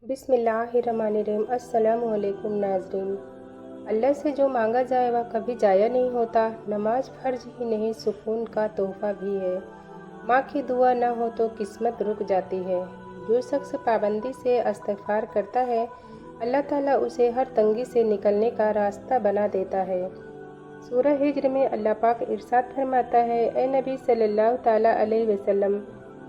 बिस्मिल्लाहिर्रहमानिर्रहीम। अस्सलामुअलैकुम नाज़रीन। अल्लाह से जो मांगा जाए वह कभी ज़ाया नहीं होता। नमाज फ़र्ज ही नहीं, सुकून का तोहफ़ा भी है। माँ की दुआ ना हो तो किस्मत रुक जाती है। जो शख्स पाबंदी से इस्तिग़फ़ार करता है, अल्लाह ताला उसे हर तंगी से निकलने का रास्ता बना देता है। सूरह हिज्र में अल्लाह पाक इरशाद फरमाता है, ए नबी सल्लल्लाहु ताला अलैहि वसल्लम,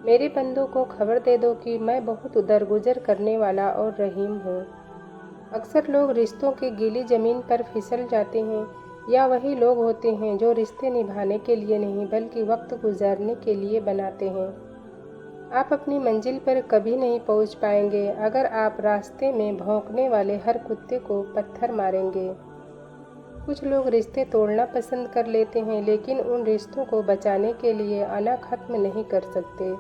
मेरे बंदों को खबर दे दो कि मैं बहुत दरगुजर करने वाला और रहीम हूँ। अक्सर लोग रिश्तों की गीली ज़मीन पर फिसल जाते हैं, या वही लोग होते हैं जो रिश्ते निभाने के लिए नहीं बल्कि वक्त गुजारने के लिए बनाते हैं। आप अपनी मंजिल पर कभी नहीं पहुँच पाएंगे अगर आप रास्ते में भौंकने वाले हर कुत्ते को पत्थर मारेंगे। कुछ लोग रिश्ते तोड़ना पसंद कर लेते हैं, लेकिन उन रिश्तों को बचाने के लिए अना ख़त्म नहीं कर सकते।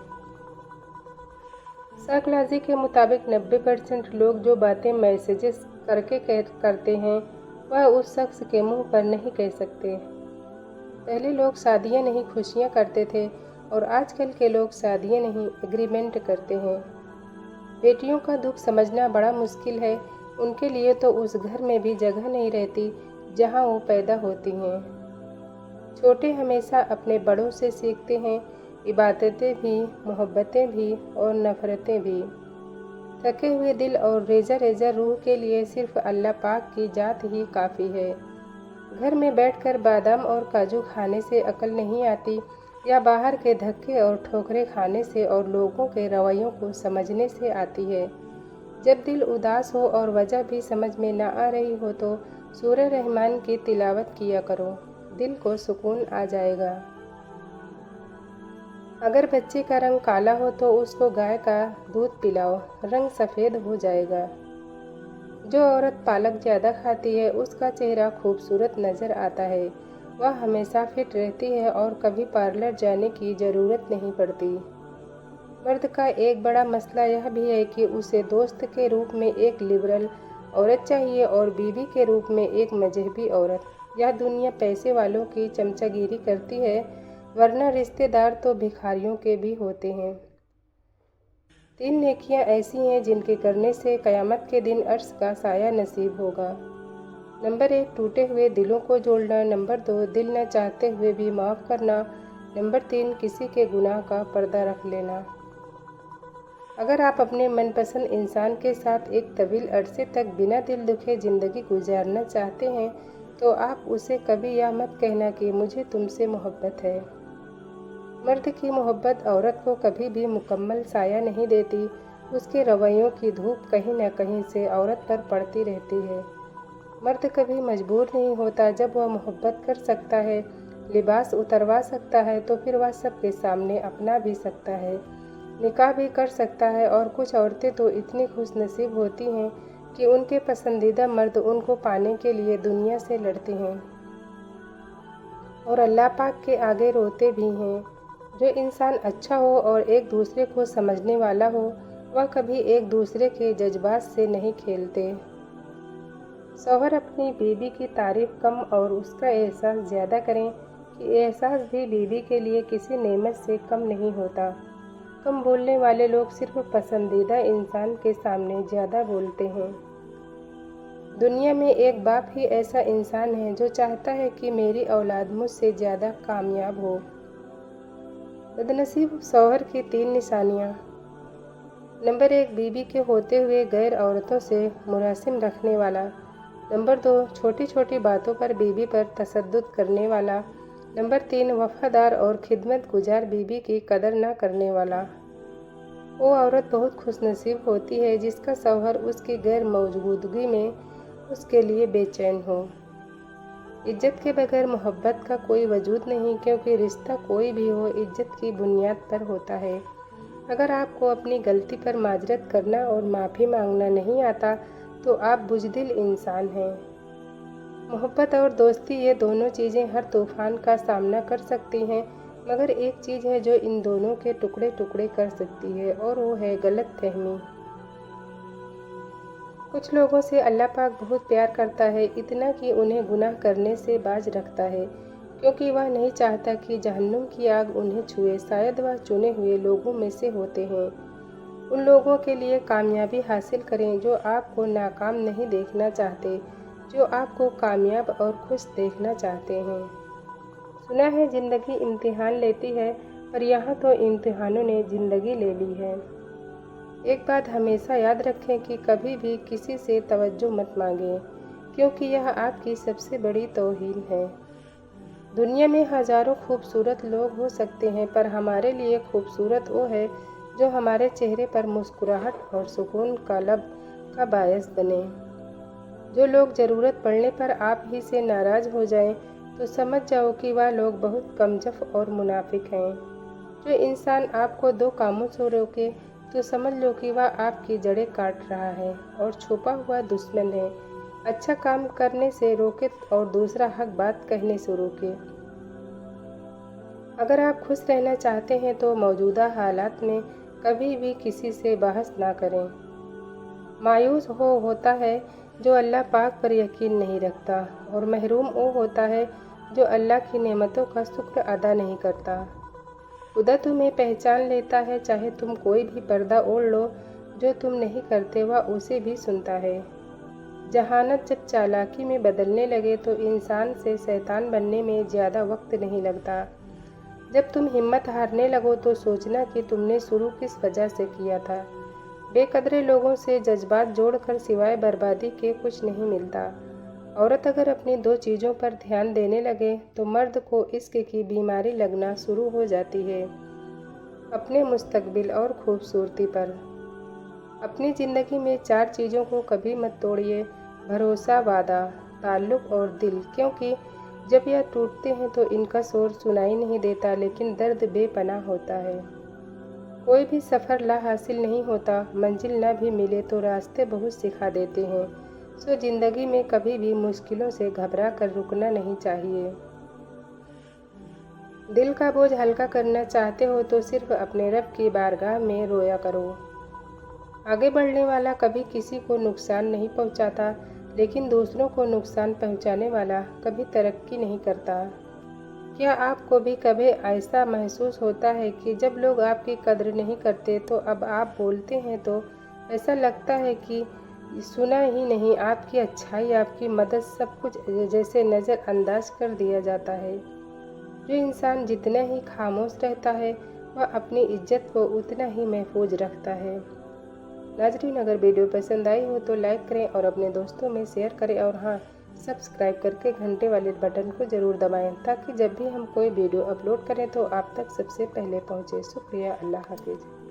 साइकोलॉजी के मुताबिक 90% लोग जो बातें मैसेजेस करके करते हैं वह उस शख्स के मुंह पर नहीं कह सकते। पहले लोग शादियां नहीं खुशियां करते थे, और आजकल के लोग शादियां नहीं एग्रीमेंट करते हैं। बेटियों का दुख समझना बड़ा मुश्किल है। उनके लिए तो उस घर में भी जगह नहीं रहती जहां वो पैदा होती हैं। छोटे हमेशा अपने बड़ों से सीखते हैं, इबादतें भी, मोहब्बतें भी और नफ़रतें भी। थके हुए दिल और रेजा रेजा रूह के लिए सिर्फ अल्लाह पाक की जात ही काफ़ी है। घर में बैठकर बादाम और काजू खाने से अकल नहीं आती, या बाहर के धक्के और ठोकरें खाने से और लोगों के रवैयों को समझने से आती है। जब दिल उदास हो और वजह भी समझ में ना आ रही हो तो सूरह रहमान की तिलावत किया करो, दिल को सुकून आ जाएगा। अगर बच्चे का रंग काला हो तो उसको गाय का दूध पिलाओ, रंग सफ़ेद हो जाएगा। जो औरत पालक ज़्यादा खाती है उसका चेहरा खूबसूरत नज़र आता है। वह हमेशा फिट रहती है और कभी पार्लर जाने की ज़रूरत नहीं पड़ती। मर्द का एक बड़ा मसला यह भी है कि उसे दोस्त के रूप में एक लिबरल औरत चाहिए और बीवी के रूप में एक मजहबी औरत। यह दुनिया पैसे वालों की चमचागिरी करती है, वरना रिश्तेदार तो भिखारियों के भी होते हैं। 3 नेकियां ऐसी हैं जिनके करने से क़यामत के दिन अर्श का साया नसीब होगा। नंबर 1, टूटे हुए दिलों को जोड़ना। नंबर 2, दिल न चाहते हुए भी माफ़ करना। नंबर 3, किसी के गुनाह का पर्दा रख लेना। अगर आप अपने मनपसंद इंसान के साथ एक तवील अरसे तक बिना दिल दुखे ज़िंदगी गुजारना चाहते हैं, तो आप उसे कभी यह मत कहना कि मुझे तुमसे मोहब्बत है। मर्द की मोहब्बत औरत को कभी भी मुकम्मल साया नहीं देती। उसके रवैयों की धूप कहीं न कहीं से औरत पर पड़ती रहती है। मर्द कभी मजबूर नहीं होता। जब वह मोहब्बत कर सकता है, लिबास उतरवा सकता है, तो फिर वह सबके सामने अपना भी सकता है, निकाह भी कर सकता है। और कुछ औरतें तो इतनी खुशनसीब होती हैं कि उनके पसंदीदा मर्द उनको पाने के लिए दुनिया से लड़ते हैं और अल्लाह पाक के आगे रोते भी हैं। जो इंसान अच्छा हो और एक दूसरे को समझने वाला हो, वह कभी एक दूसरे के जज्बात से नहीं खेलते। शौहर अपनी बीवी की तारीफ़ कम और उसका एहसास ज़्यादा करें कि एहसास भी बीवी के लिए किसी नेमत से कम नहीं होता। कम बोलने वाले लोग सिर्फ पसंदीदा इंसान के सामने ज़्यादा बोलते हैं। दुनिया में एक बाप ही ऐसा इंसान है जो चाहता है कि मेरी औलाद मुझसे ज़्यादा कामयाब हो। बदनसीब शौहर की 3 निशानियाँ। नंबर 1, बीवी के होते हुए गैर औरतों से मुरासिम रखने वाला। नंबर 2, छोटी छोटी बातों पर बीवी पर तसद्दुद करने वाला। नंबर 3, वफादार और खिदमत गुजार बीवी की कदर न करने वाला। वो औरत बहुत खुशनसीब होती है जिसका शौहर उसकी गैर मौजूदगी में उसके लिए बेचैन हो। इज्जत के बगैर मोहब्बत का कोई वजूद नहीं, क्योंकि रिश्ता कोई भी हो इज्जत की बुनियाद पर होता है। अगर आपको अपनी गलती पर माजरत करना और माफ़ी मांगना नहीं आता तो आप बुज़दिल इंसान हैं। मोहब्बत और दोस्ती, ये दोनों चीज़ें हर तूफ़ान का सामना कर सकती हैं, मगर एक चीज़ है जो इन दोनों के टुकड़े टुकड़े कर सकती है, और वो है गलतफहमी। कुछ लोगों से अल्लाह पाक बहुत प्यार करता है, इतना कि उन्हें गुनाह करने से बाज रखता है, क्योंकि वह नहीं चाहता कि जहन्नुम की आग उन्हें छुए। शायद वह चुने हुए लोगों में से होते हैं। उन लोगों के लिए कामयाबी हासिल करें जो आपको नाकाम नहीं देखना चाहते, जो आपको कामयाब और खुश देखना चाहते हैं। सुना है ज़िंदगी इम्तिहान लेती है, पर यहाँ तो इम्तिहानों ने ज़िंदगी ले ली है। एक बात हमेशा याद रखें कि कभी भी किसी से तवज्जो मत मांगें, क्योंकि यह आपकी सबसे बड़ी तौहीन है। दुनिया में हज़ारों खूबसूरत लोग हो सकते हैं, पर हमारे लिए खूबसूरत वो है जो हमारे चेहरे पर मुस्कुराहट और सुकून का लब का बायस बने। जो लोग ज़रूरत पड़ने पर आप ही से नाराज़ हो जाएं, तो समझ जाओ कि वह लोग बहुत कमजफ और मुनाफिक हैं। जो इंसान आपको दो कामों से रोके, तो समझ लो कि वह आपकी जड़ें काट रहा है और छुपा हुआ दुश्मन है। अच्छा काम करने से रोके और दूसरा हक बात कहने से रोके। अगर आप खुश रहना चाहते हैं तो मौजूदा हालात में कभी भी किसी से बहस ना करें। मायूस होता है जो अल्लाह पाक पर यकीन नहीं रखता, और महरूम वो होता है जो अल्लाह की नेमतों का शुक्र अदा नहीं करता। खुदा तुम्हें पहचान लेता है, चाहे तुम कोई भी पर्दा ओढ़ लो। जो तुम नहीं करते वह उसे भी सुनता है। जहानत जब चालाकी में बदलने लगे तो इंसान से शैतान बनने में ज़्यादा वक्त नहीं लगता। जब तुम हिम्मत हारने लगो तो सोचना कि तुमने शुरू किस वजह से किया था। बेकदरे लोगों से जज्बात जोड़कर सिवाय बर्बादी के कुछ नहीं मिलता। औरत अगर अपनी दो चीज़ों पर ध्यान देने लगे तो मर्द को इश्क की बीमारी लगना शुरू हो जाती है। अपने मुस्तकबिल और खूबसूरती पर। अपनी ज़िंदगी में चार चीज़ों को कभी मत तोड़िए: भरोसा, वादा, ताल्लुक़ और दिल, क्योंकि जब यह टूटते हैं तो इनका शोर सुनाई नहीं देता, लेकिन दर्द बेपनाह होता है। कोई भी सफ़र ला हासिल नहीं होता, मंजिल ना भी मिले तो रास्ते बहुत सिखा देते हैं। सो ज़िंदगी में कभी भी मुश्किलों से घबरा कर रुकना नहीं चाहिए। दिल का बोझ हल्का करना चाहते हो तो सिर्फ अपने रब की बारगाह में रोया करो। आगे बढ़ने वाला कभी किसी को नुकसान नहीं पहुंचाता, लेकिन दूसरों को नुकसान पहुंचाने वाला कभी तरक्की नहीं करता। क्या आपको भी कभी ऐसा महसूस होता है कि जब लोग आपकी कद्र नहीं करते तो अब आप बोलते हैं तो ऐसा लगता है कि सुना ही नहीं, आपकी अच्छाई, आपकी मदद, सब कुछ जैसे नज़रअंदाज कर दिया जाता है। जो इंसान जितना ही खामोश रहता है वह अपनी इज्जत को उतना ही महफूज रखता है। नाज़रीन, अगर वीडियो पसंद आई हो तो लाइक करें और अपने दोस्तों में शेयर करें, और हाँ, सब्सक्राइब करके घंटे वाले बटन को ज़रूर दबाएं ताकि जब भी हम कोई वीडियो अपलोड करें तो आप तक सबसे पहले पहुँचे। शुक्रिया। अल्लाह हाफिज़।